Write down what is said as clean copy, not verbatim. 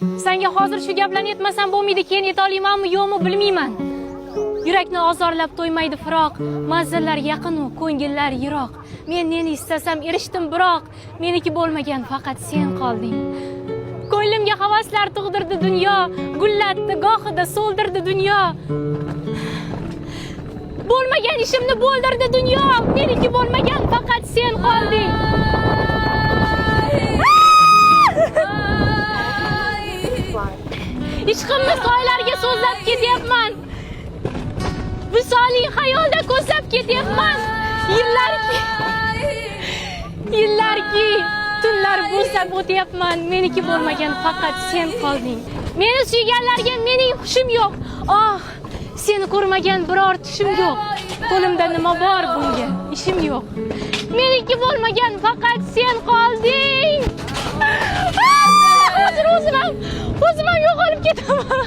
Senga hozir shu gaplarni aytmasam bo'lmaydi, keyin ayta olamanmi, yo'qmi bilmayman. Yurakni ozorlab to'ymaydi firoq, manzillar yaqin u, ko'ngillar yiroq. Men neni istasam erishdim, biroq meniki bo'lmagan, faqat sen qolding. Ko'nglimga havaslar tug'dirdi dunyo, gullatdi gohida so'ldirdi dunyo. Bo'lmagan ishimni bo'ldirdi dunyo, meniki bo'lmagan, faqat sen qolding. Ishqimni soylarga so'zlab ketyapman. Visoliy xayolda ko'zlab ketyapman. Yillarki tunlar bo'zlab o'tyapman. Meniki bo'lmagan, faqat sen qolding. Meni suyganlarga mening hushim yo'q. Oh, seni ko'rmagan biror tushim yo'q. Qo'limda nima bor bunga? Ishim yo'q. Meniki bo'lmagan, faqat sen qolding. Hozir o'zim ham yo'qolib ketaman.